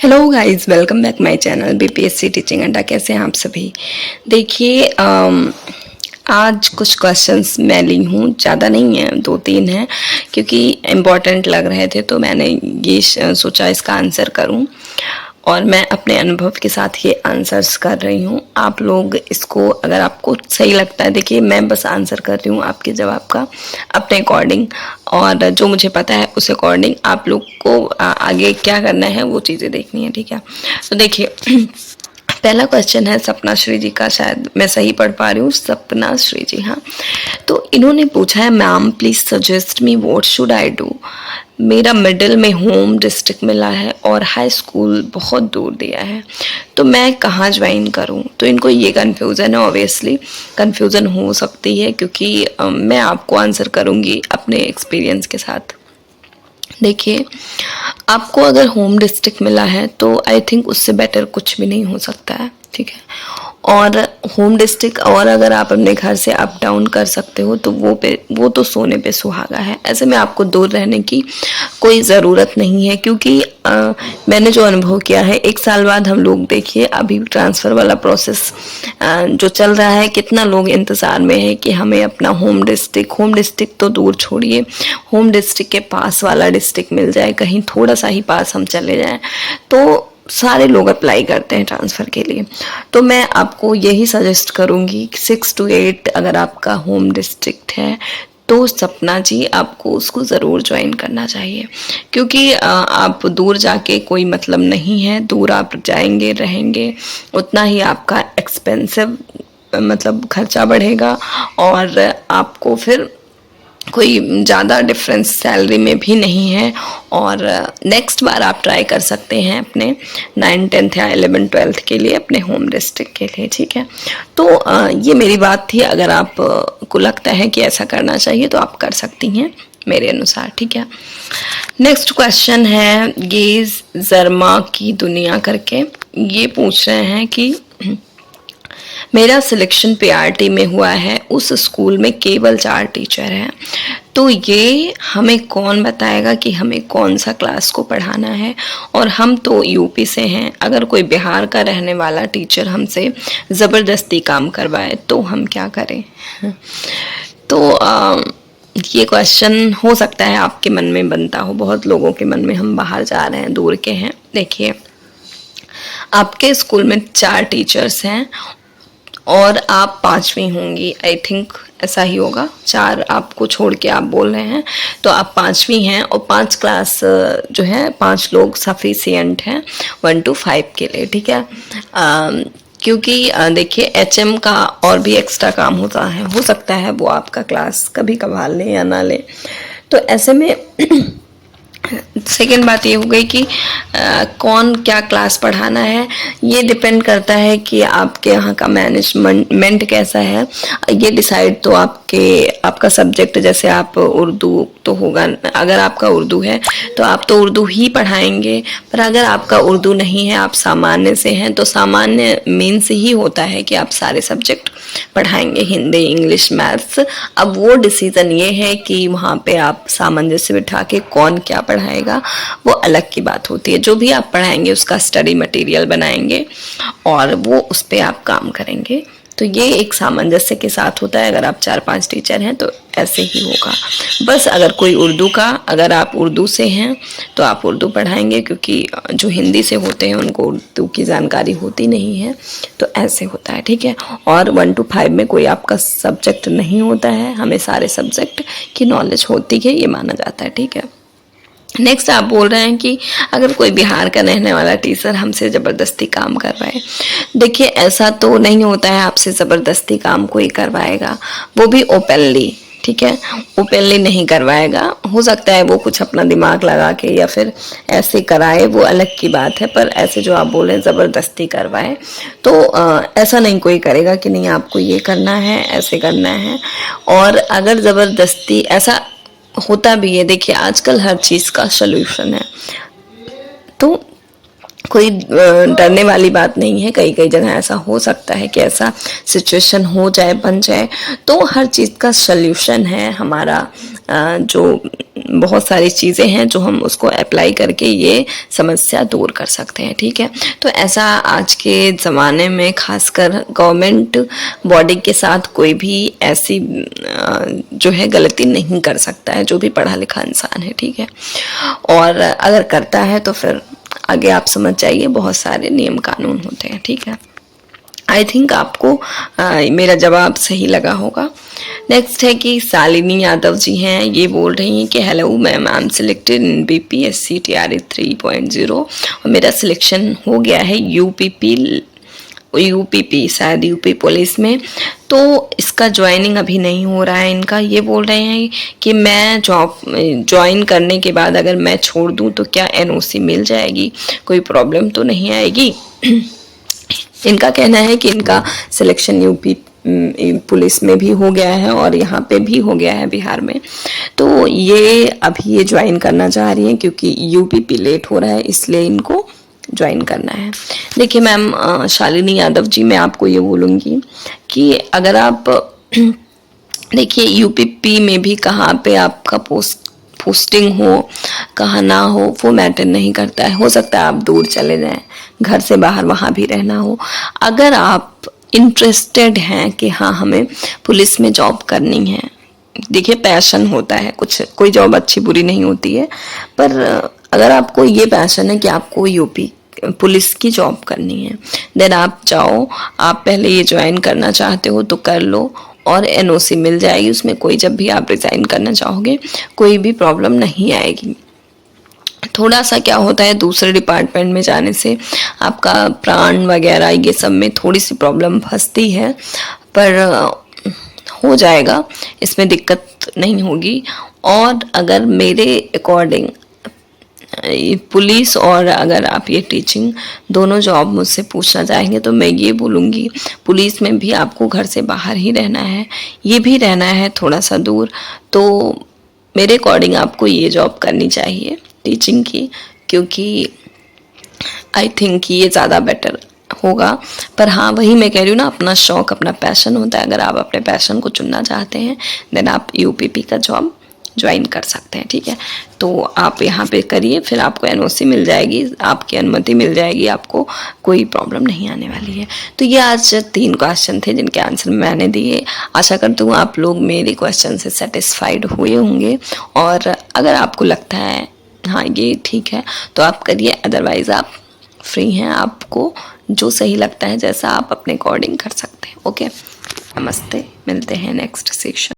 Hello guys, welcome back my channel BPSC teaching अड्डा। कैसे हैं आप सभी। देखिए आज कुछ क्वेश्चंस मैं ली हूँ, ज़्यादा नहीं है, 2-3 हैं, क्योंकि इम्पॉर्टेंट लग रहे थे तो मैंने ये सोचा इसका आंसर करूँ और मैं अपने अनुभव के साथ ये आंसर्स कर रही हूँ। आप लोग इसको अगर आपको सही लगता है, देखिए मैं बस आंसर कर रही हूँ आपके जवाब का अपने अकॉर्डिंग, और जो मुझे पता है उस अकॉर्डिंग आप लोग को आगे क्या करना है वो चीज़ें देखनी है, ठीक है। तो देखिए पहला क्वेश्चन है सपना श्री जी का, शायद मैं सही पढ़ पा रही हूँ, सपना श्री जी, हाँ। तो इन्होंने पूछा है, ma'am please suggest me what should I do. मेरा मिडिल में होम डिस्ट्रिक्ट मिला है और हाई स्कूल बहुत दूर दिया है, तो मैं कहाँ ज्वाइन करूँ। तो इनको ये कन्फ्यूज़न है, ऑब्वियसली कन्फ्यूज़न हो सकती है, क्योंकि मैं आपको आंसर करूँगी अपने एक्सपीरियंस के साथ। देखिए आपको अगर होम डिस्ट्रिक्ट मिला है तो आई थिंक उससे बेटर कुछ भी नहीं हो सकता है, ठीक है। और होम डिस्ट्रिक्ट, और अगर आप अपने घर से अप डाउन कर सकते हो तो वो तो सोने पे सुहागा है। ऐसे में आपको दूर रहने की कोई ज़रूरत नहीं है, क्योंकि मैंने जो अनुभव किया है, 1 साल बाद हम लोग, देखिए अभी ट्रांसफ़र वाला प्रोसेस जो चल रहा है, कितना लोग इंतज़ार में है कि हमें अपना होम डिस्ट्रिक्ट तो दूर छोड़िए, होम डिस्ट्रिक्ट के पास वाला डिस्ट्रिक्ट मिल जाए, कहीं थोड़ा सा ही पास हम चले जाएं, तो सारे लोग अप्लाई करते हैं ट्रांसफ़र के लिए। तो मैं आपको यही सजेस्ट करूँगी कि 6 to 8 अगर आपका होम डिस्ट्रिक्ट है तो सपना जी आपको उसको ज़रूर ज्वाइन करना चाहिए, क्योंकि आप दूर जाके कोई मतलब नहीं है। दूर आप जाएंगे रहेंगे उतना ही आपका एक्सपेंसिव मतलब खर्चा बढ़ेगा, और आपको फिर कोई ज़्यादा डिफरेंस सैलरी में भी नहीं है। और नेक्स्ट बार आप ट्राई कर सकते हैं अपने 9th 10th या 11th 12th के लिए, अपने होम डिस्ट्रिक्ट के लिए, ठीक है। तो ये मेरी बात थी। अगर आप को लगता है कि ऐसा करना चाहिए तो आप कर सकती हैं मेरे अनुसार, ठीक है। नेक्स्ट क्वेश्चन है गेज जर्मा की दुनिया करके। ये पूछ रहे हैं कि मेरा सिलेक्शन पीआरटी में हुआ है, उस स्कूल में केवल 4 टीचर हैं, तो ये हमें कौन बताएगा कि हमें कौन सा क्लास को पढ़ाना है। और हम तो यूपी से हैं, अगर कोई बिहार का रहने वाला टीचर हमसे ज़बरदस्ती काम करवाए तो हम क्या करें। तो ये क्वेश्चन हो सकता है आपके मन में बनता हो, बहुत लोगों के मन में। हम बाहर जा रहे हैं, दूर के हैं। देखिए आपके स्कूल में 4 टीचर्स हैं और आप 5वीं होंगी, आई थिंक ऐसा ही होगा। 4 आपको छोड़ के आप बोल रहे हैं, तो आप 5वीं हैं, और 5 क्लास जो है 5 लोग सफिशिएंट हैं 1 to 5 के लिए, ठीक है। क्योंकि देखिए एचएम का और भी एक्स्ट्रा काम होता है, हो सकता है वो आपका क्लास कभी कभार ले या ना ले। तो ऐसे में सेकेंड बात ये हो गई कि कौन क्या क्लास पढ़ाना है। ये डिपेंड करता है कि आपके यहाँ का मैनेजमेंट कैसा है। ये डिसाइड तो आपका सब्जेक्ट, जैसे आप उर्दू तो होगा, अगर आपका उर्दू है तो आप तो उर्दू ही पढ़ाएंगे। पर अगर आपका उर्दू नहीं है, आप सामान्य से हैं, तो सामान्य मीन्स ही होता है कि आप सारे सब्जेक्ट पढ़ाएंगे, हिंदी इंग्लिश मैथ्स। अब वो डिसीज़न ये है कि वहाँ पे आप सामंजस्य बिठा के कौन क्या पढ़ाएगा, वो अलग की बात होती है। जो भी आप पढ़ाएंगे उसका स्टडी मटेरियल बनाएंगे और वो उस पर आप काम करेंगे। तो ये एक सामंजस्य के साथ होता है। अगर आप 4-5 टीचर हैं तो ऐसे ही होगा। बस अगर कोई अगर आप उर्दू से हैं तो आप उर्दू पढ़ाएंगे, क्योंकि जो हिंदी से होते हैं उनको उर्दू की जानकारी होती नहीं है, तो ऐसे होता है, ठीक है। और 1 to 5 में कोई आपका सब्जेक्ट नहीं होता है, हमें सारे सब्जेक्ट की नॉलेज होती है, ये माना जाता है, ठीक है। नेक्स्ट आप बोल रहे हैं कि अगर कोई बिहार का रहने वाला टीचर हमसे ज़बरदस्ती काम करवाए। देखिए ऐसा तो नहीं होता है आपसे ज़बरदस्ती काम कोई करवाएगा, वो भी ओपनली, ठीक है। ओपनली नहीं करवाएगा, हो सकता है वो कुछ अपना दिमाग लगा के या फिर ऐसे कराए, वो अलग की बात है। पर ऐसे जो आप बोल रहे हैं ज़बरदस्ती करवाए, तो ऐसा नहीं कोई करेगा कि नहीं आपको ये करना है, ऐसे करना है। और अगर ज़बरदस्ती ऐसा होता भी है, देखिए आजकल हर चीज़ का सलूशन है, तो कोई डरने वाली बात नहीं है। कई कई जगह ऐसा हो सकता है कि ऐसा सिचुएशन हो जाए, बन जाए, तो हर चीज़ का सल्यूशन है हमारा। जो बहुत सारी चीज़ें हैं जो हम उसको अप्लाई करके ये समस्या दूर कर सकते हैं, ठीक है। तो ऐसा आज के ज़माने में खासकर गवर्नमेंट बॉडी के साथ कोई भी ऐसी जो है गलती नहीं कर सकता है, जो भी पढ़ा लिखा इंसान है, ठीक है। और अगर करता है तो फिर आगे आप समझ जाइए बहुत सारे नियम कानून होते हैं, ठीक है। आई थिंक आपको मेरा जवाब सही लगा होगा। नेक्स्ट है कि शालिनी यादव जी हैं, ये बोल रही हैं कि hello ma'am, I am selected in BPSC TRE 3.0 और मेरा सिलेक्शन हो गया है यूपीपी शायद यूपी पुलिस में, तो इसका ज्वाइनिंग अभी नहीं हो रहा है इनका। ये बोल रहे हैं कि मैं जॉब ज्वाइन करने के बाद अगर मैं छोड़ दूं तो क्या NOC मिल जाएगी, कोई प्रॉब्लम तो नहीं आएगी। इनका कहना है कि इनका सिलेक्शन यूपी पुलिस में भी हो गया है और यहाँ पे भी हो गया है बिहार में, तो ये अभी ये ज्वाइन करना चाह रही हैं क्योंकि यूपीपी लेट हो रहा है, इसलिए इनको ज्वाइन करना है। देखिए मैम शालिनी यादव जी, मैं आपको ये बोलूँगी कि अगर आप देखिए यूपीपी में भी कहाँ पे आपका पोस्टिंग हो कहाँ ना हो वो मैटर नहीं करता है। हो सकता है आप दूर चले जाएं, घर से बाहर वहाँ भी रहना हो। अगर आप इंटरेस्टेड हैं कि हाँ हमें पुलिस में जॉब करनी है, देखिए पैशन होता है, कुछ कोई जॉब अच्छी बुरी नहीं होती है, पर अगर आपको ये पैशन है कि आपको यूपी पुलिस की जॉब करनी है, देन आप जाओ। आप पहले ये ज्वाइन करना चाहते हो तो कर लो और NOC मिल जाएगी उसमें। कोई जब भी आप रिज़ाइन करना चाहोगे कोई भी प्रॉब्लम नहीं आएगी। थोड़ा सा क्या होता है दूसरे डिपार्टमेंट में जाने से आपका प्राण वगैरह ये सब में थोड़ी सी प्रॉब्लम फंसती है, पर हो जाएगा, इसमें दिक्कत नहीं होगी। और अगर मेरे अकॉर्डिंग पुलिस और अगर आप ये टीचिंग दोनों जॉब मुझसे पूछना चाहेंगे तो मैं ये बोलूँगी पुलिस में भी आपको घर से बाहर ही रहना है, ये भी रहना है थोड़ा सा दूर, तो मेरे अकॉर्डिंग आपको ये जॉब करनी चाहिए टीचिंग की, क्योंकि आई थिंक ये ज़्यादा बेटर होगा। पर हाँ वही मैं कह रही हूँ ना, अपना शौक अपना पैशन होता है। अगर आप अपने पैशन को चुनना चाहते हैं देन आप यूपीपी का जॉब ज्वाइन कर सकते हैं, ठीक है। तो आप यहाँ पे करिए, फिर आपको NOC मिल जाएगी, आपकी अनुमति मिल जाएगी, आपको कोई प्रॉब्लम नहीं आने वाली है। तो ये आज 3 क्वेश्चन थे जिनके आंसर मैंने दिए। आशा करती हूँ आप लोग मेरे क्वेश्चन से सेटिस्फाइड हुए होंगे, और अगर आपको लगता है हाँ ये ठीक है तो आप करिए, अदरवाइज़ आप फ्री हैं, आपको जो सही लगता है जैसा आप अपने अकॉर्डिंग कर सकते हैं। ओके, नमस्ते, मिलते हैं नेक्स्ट सेक्शन।